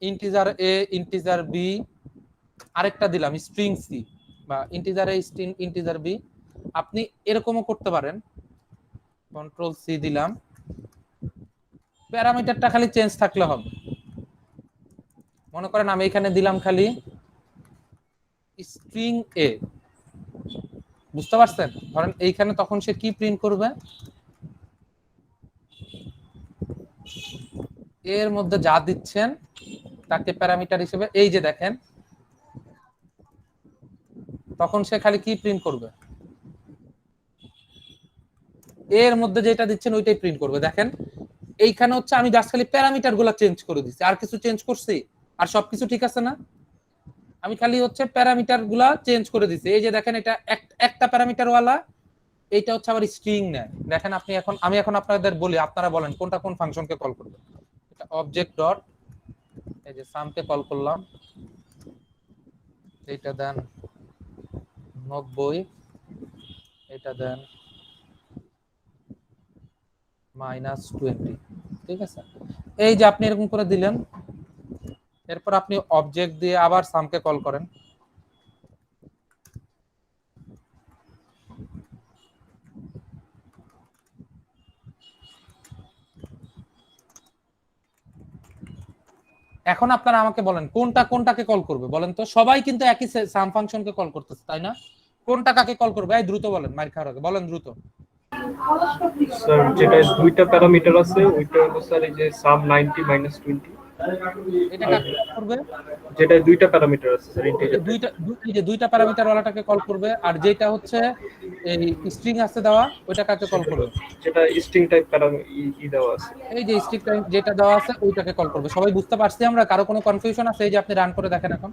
ইন্টিজার এ ইন্টিজার বি আরেকটা দিলাম স্ট্রিং সি বা integer A string integer B আপনি এরকমও করতে পারেন কন্ট্রোল সি দিলাম প্যারামিটারটা খালি চেঞ্জ থাকলে হবে মনে করেন আমি এখানে দিলাম খালি স্ট্রিং এ বুঝতে পারছেন ধরেন এইখানে তখন সে কি প্রিন্ট করবে এর মধ্যে যা দিচ্ছেন তাকে প্যারামিটার হিসেবে এই যে দেখেন তখন সে খালি কি প্রিন্ট করবে এর মধ্যে যেটা দিচ্ছেন ওইটাই প্রিন্ট করবে দেখেন এইখানে হচ্ছে আমি জাস্ট খালি প্যারামিটার গুলা চেঞ্জ করে দিচ্ছি আর কিছু চেঞ্জ করছি আর সবকিছু ঠিক আছে না আমি খালি হচ্ছে প্যারামিটার গুলা চেঞ্জ করে দিচ্ছি এই যে দেখেন এটা একটা প্যারামিটার ওয়ালা এইটা হচ্ছে আবার স্ট্রিং নেয় দেখেন আমি এখন আপনাদের বলি আপনারা বলেন কোনটা কোন ফাংশনকে কল করবে এটা অবজেক্ট ডট এই যে সামকে কল করলাম এইটা দেন 90 এটা দেন -20 ঠিক আছে এই যে আপনি এরকম করে দিলেন এরপর আপনি অবজেক্ট দিয়ে আবার সামকে কল করেন এখন আপনারা আমাকে বলেন কোনটাকে কল করবে বলেন তো সবাই কিন্তু একই সাম ফাংশনকে কল করতেছে তাই না কোনটা কাকে কল করবে এই দ্রুত বলেন মাইর খাওয়ার আগে বলেন দ্রুত স্যার যেটা দুইটা প্যারামিটার আছে ওইটা হলো স্যার এই যে সাম 90 -20 এটা কাকে কল করবে যেটা দুইটা প্যারামিটার আছে স্যার ইন্টিজার দুইটা প্যারামিটার ওয়ালাটাকে কল করবে আর যেটা হচ্ছে এই স্ট্রিং আছে দেওয়া ওইটা কাকে কল করবে যেটা স্ট্রিং টাইপ প্যারামিটার দেওয়া আছে এই যে স্ট্রিং টাইপ যেটা দেওয়া আছে ওইটাকে কল করবে সবাই বুঝতে পারছি আমরা কারো কোনো কনফিউশন আছে এই যে আপনি রান করে দেখেন এখন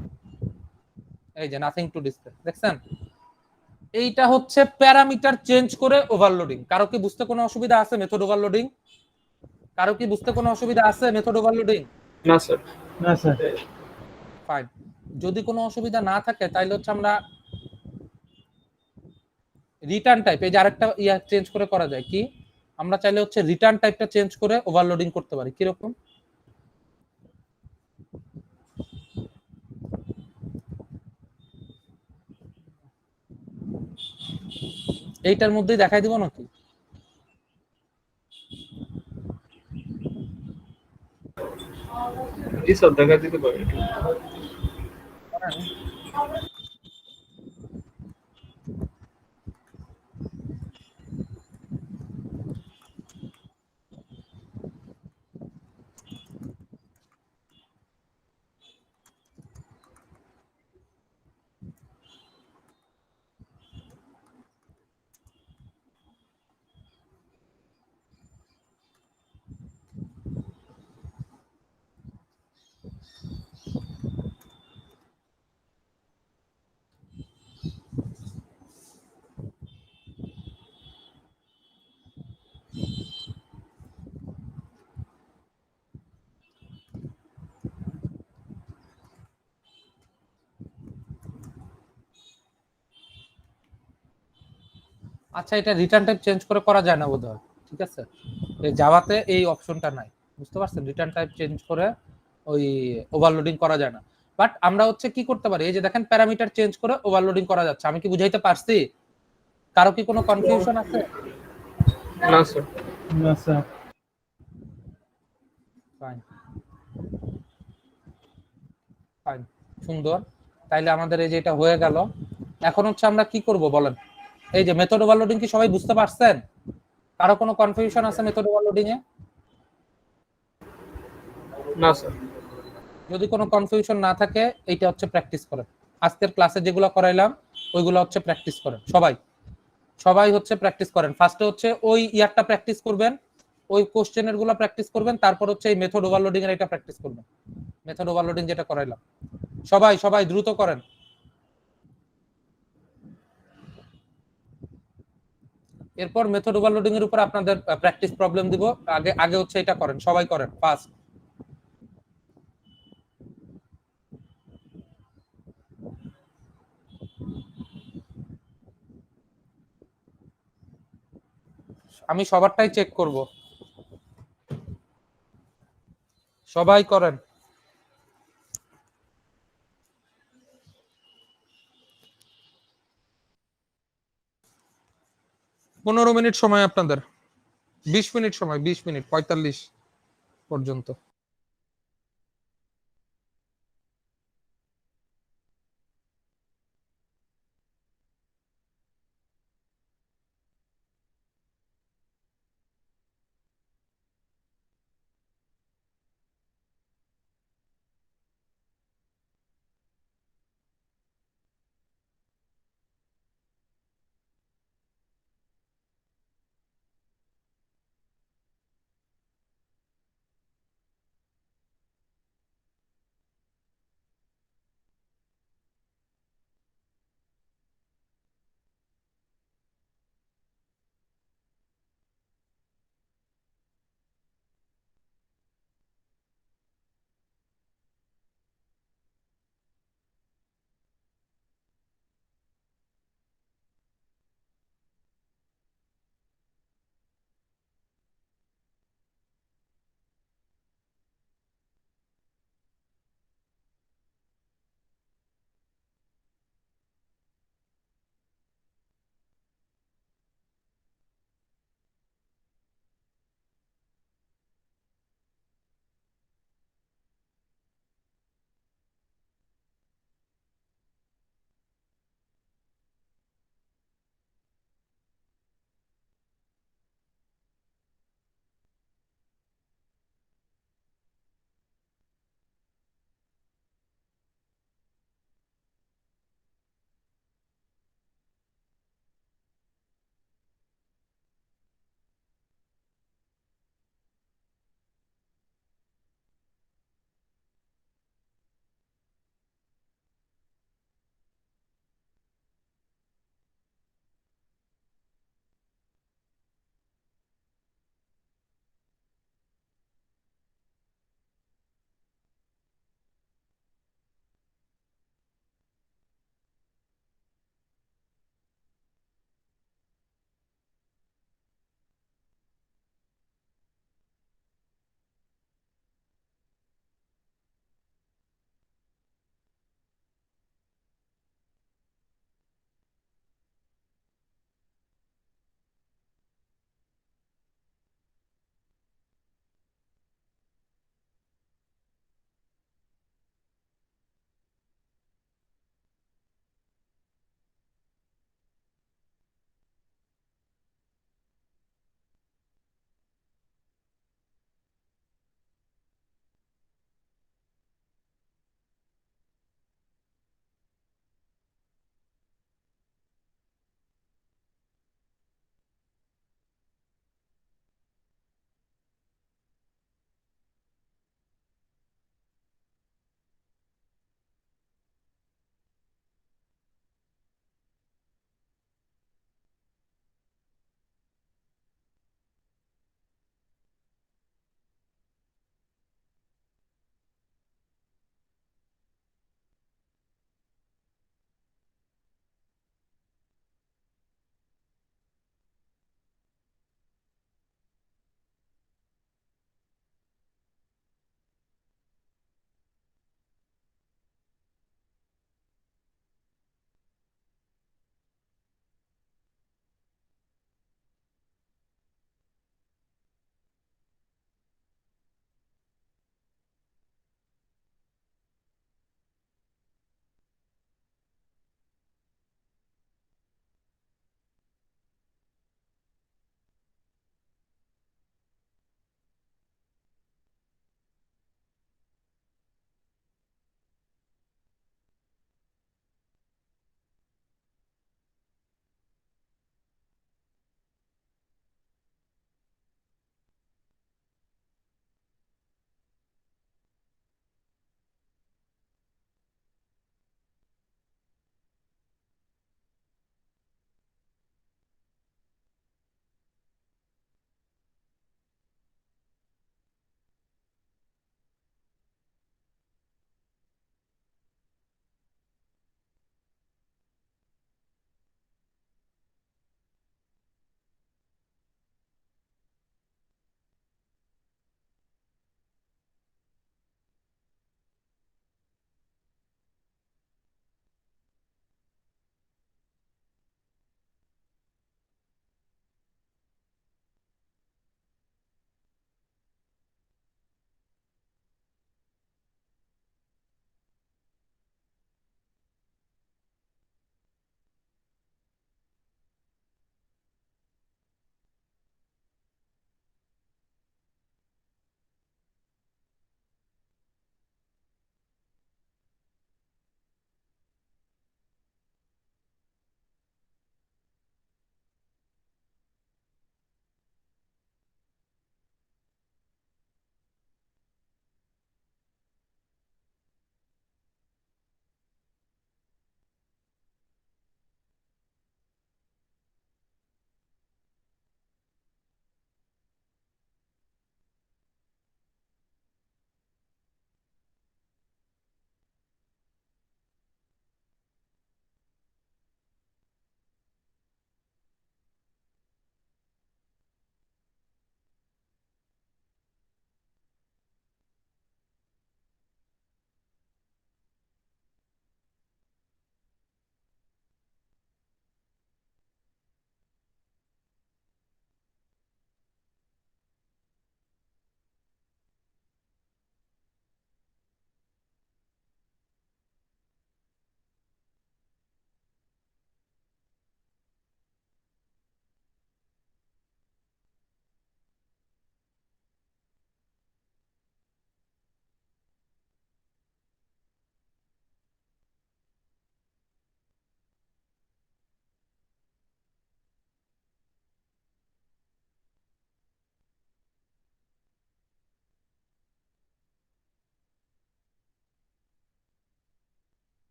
এই যে নাথিং টু ডিসপ্লে দেখছেন এইটা হচ্ছে প্যারামিটার চেঞ্জ করে ওভারলোডিং। কারো কি বুঝতে কোনো অসুবিধা আছে মেথড ওভারলোডিং? কারো কি বুঝতে কোনো অসুবিধা আছে মেথড ওভারলোডিং? না স্যার। না স্যার। ফাইন। যদি কোনো অসুবিধা না থাকে তাহলে হচ্ছে আমরা রিটার্ন টাইপ, এই যে আরেকটা ইয়া চেঞ্জ করে করা যায় কি, আমরা চাইলে হচ্ছে রিটার্ন টাইপটা চেঞ্জ করে ওভারলোডিং করতে পারি। কিরকম? এইটার মধ্যেই দেখাই দিব নাকি? জি স্যার, দেখা দিতে পারে। আচ্ছা, এটা রিটার্ন টাইপ চেঞ্জ করে করা যায় না বোধহয়। ঠিক আছে, এই জাভাতে এই অপশনটা নাই, বুঝতে পারছেন? রিটার্ন টাইপ চেঞ্জ করে ওই ওভারলোডিং করা যায় না। বাট আমরা হচ্ছে কি করতে পারি, এই যে দেখেন প্যারামিটার চেঞ্জ করে ওভারলোডিং করা যাচ্ছে। আমি কি বুঝাইতে পারছি? কারো কি কোনো কনফিউশন আছে? না স্যার। না স্যার। ফাইন ফাইন, সুন্দর। তাইলে আমাদের এই যে এটা হয়ে গেল। এখন হচ্ছে আমরা কি করব বলেন? এই যে মেথড ওভারলোডিং কি সবাই বুঝতে পারছেন? কারো কোনো কনফিউশন আছে মেথড ওভারলোডিং এ? না স্যার। যদি কোনো কনফিউশন না থাকে এইটা হচ্ছে প্র্যাকটিস করেন। আজকের ক্লাসে যেগুলো করাইলাম ওইগুলো হচ্ছে প্র্যাকটিস করেন সবাই। সবাই হচ্ছে প্র্যাকটিস করেন। ফার্স্টে হচ্ছে ওই ইয়ারটা প্র্যাকটিস করবেন, ওই কোশ্চেনের গুলো প্র্যাকটিস করবেন, তারপর হচ্ছে এই মেথড ওভারলোডিং এর এটা প্র্যাকটিস করবেন। মেথড ওভারলোডিং যেটা করাইলাম, সবাই সবাই দ্রুত করেন। এরপর মেথড ওভারলোডিং এর উপর আপনাদের প্র্যাকটিস প্রবলেম দিব। আগে আগে হচ্ছে এটা করেন, সবাই করেন ফার্স্ট। আমি সবারটাই চেক করব, সবাই করেন। 15 মিনিট সময় আপনাদের, 20 মিনিট সময়, 20 মিনিট 45 পর্যন্ত।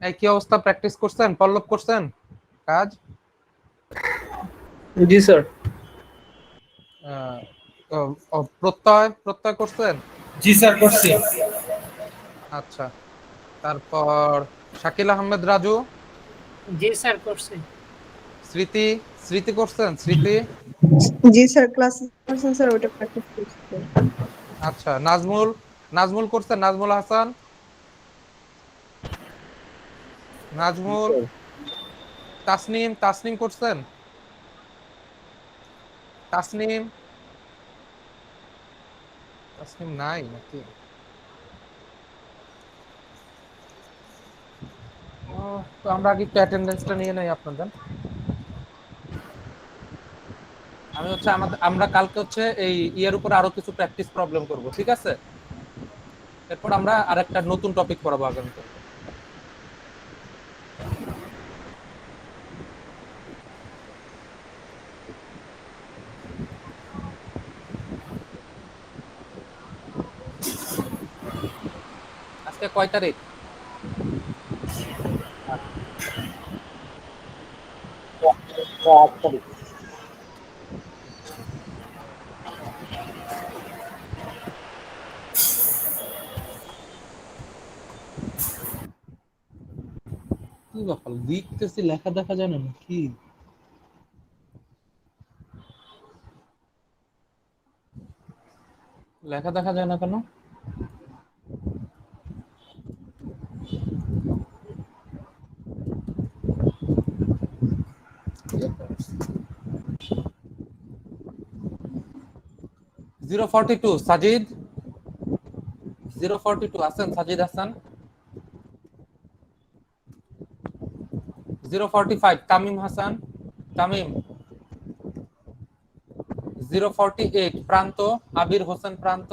এই কি অবস্থা, প্র্যাকটিস করছেন? পল্লব করছেন কাজ? জি স্যার। আহ, প্রত্যয় প্রত্যয় করছেন? জি স্যার করছি। আচ্ছা, তারপর শাকিল আহমেদ রাজু, জি স্যার করছি। স্মৃতি স্মৃতি করছেন? স্মৃতি জি স্যার, ক্লাস করছেন স্যার, ওটা প্র্যাকটিস করছি স্যার। আচ্ছা, নাজমুল নাজমুল করছেন? নাজমুল হাসান, নাজমুল। তাসনিম তাসনিম করছেন? তাসনিম তাসনিম নাই নাকি? তো আমরা আগে একটু অ্যাটেন্ডেন্সটা নিয়ে নেই আপনাদের। আমি হচ্ছে আমরা কালকে হচ্ছে এই ইয়ের উপর আরো কিছু প্র্যাকটিস প্রবলেম করব, ঠিক আছে? এরপর আমরা আরেকটা নতুন টপিক পড়াবো আগামীতে। আজকে কয় তারিখ? কি ব্যাপার, লিখতেছি লেখা দেখা যায় না কি? লেখা দেখা যায় না কেন? 042 সাজিদ, 042 আছেন? সাজিদ হাসান। 045 তামিম হাসান, তামিম। 048 প্রান্ত, আবির হোসেন প্রান্ত।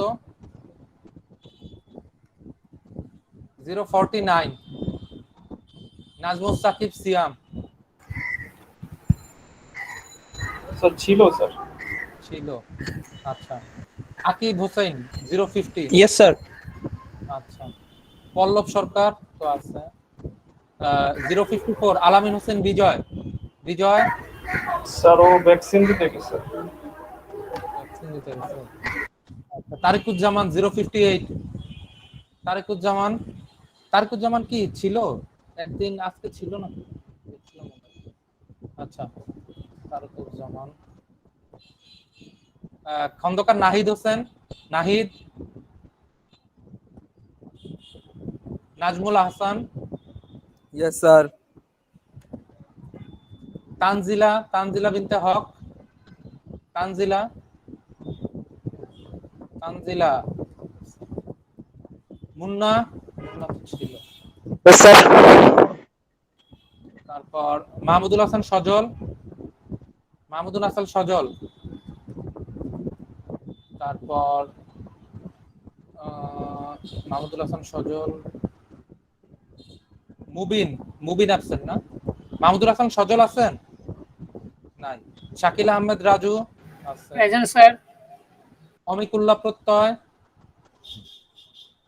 049 নাজমুল সাকিব সিয়াম। স্যার ছিল স্যার। ছিল, আচ্ছা। আকিব হোসেন 050। Yes sir. আচ্ছা, পল্লব সরকার তো আছে। 054 আলামিন হোসেন বিজয়, বিজয়। স্যার ও ভ্যাকসিন দিতে গেছে। ভ্যাকসিন দিতে গেছে। আচ্ছা, তারিকুজ্জামান 058 তারিকুজ্জামান। তারিকুজ্জামান কি ছিল একদিন, আজকে ছিল না? ছিল মনে হয়। আচ্ছা, তারিকুজ্জামান। খন্দকার নাহিদ হোসেন, নাহিদ। Nazmul Ahsan, yes sir. তানজিলা, তানজিলা বিনতে হক, তানজিলা, তানজিলা। মুন্না, মুন্না তো ছিল। স্যার। তারপর মাহমুদুল হাসান সজল, মাহমুদুল হাসান সজল। তারপর মাহমুদুল হাসান সজল। মুবিন, মুবিন আছেন না? মাহমুদুল হাসান সজল আছেন? নাই। শাকিল আহমেদ রাজু আছে। Present sir. অমিকুল্লাহ প্রত্যয়,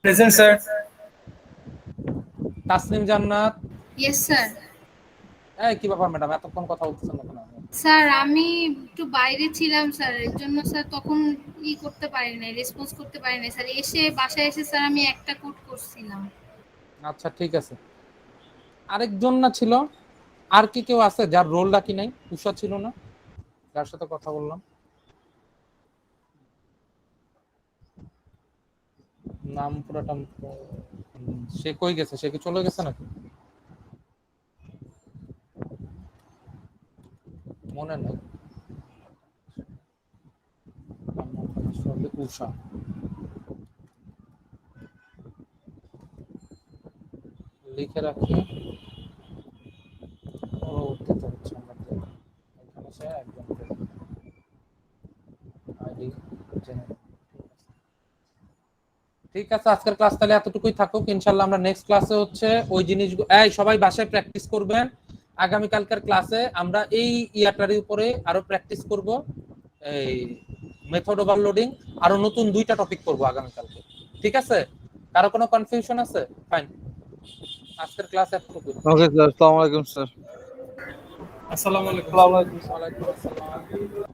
present sir. Tasnim Jannat. Yes sir. এই কি ব্যাপার ম্যাডাম, এতক্ষণ কথা বলতেছেন না কেন? স্যার আমি একটু বাইরে ছিলাম স্যার, এর জন্য স্যার তখন করতে পারি নাই, রেসপন্স করতে পারি নাই স্যার। এসে বাসায় এসে স্যার আমি একটা কোড করছিলাম। আচ্ছা ঠিক আছে। আরেকজন না ছিল? আর কি কেউ আছে যার রোল ডাকি নাই? উষা ছিল না যার সাথে কথা বললাম? নাম পুরাটা সে কই গেছে? সে কি চলে গেছে নাকি? মনে নাই। উষা। লিখে রাখি, পরবর্তীতে হচ্ছে আমাদের এখানে সে একজন আইডি জেনে। ঠিক আছে, আজকের ক্লাস তাহলে এতটুকুই থাকুক। ইনশাআল্লাহ আমরা নেক্সট ক্লাসে হচ্ছে ওই জিনিসগুলো, এই সবাই বাসায় প্র্যাকটিস করবেন। আগামী কালকের ক্লাসে আমরা এই ইয়াটার উপরে আরো প্র্যাকটিস করব, এই মেথড ওভারলোডিং, আরো নতুন 2টা টপিক করব আগামী কালকে। ঠিক আছে? কারো কোনো কনফিউশন আছে? ফাইন, আজকের ক্লাস এতটুকু। ওকে স্যার, আসসালামু আলাইকুম স্যার। আসসালামু আলাইকুম। ওয়ালাইকুম আসসালাম।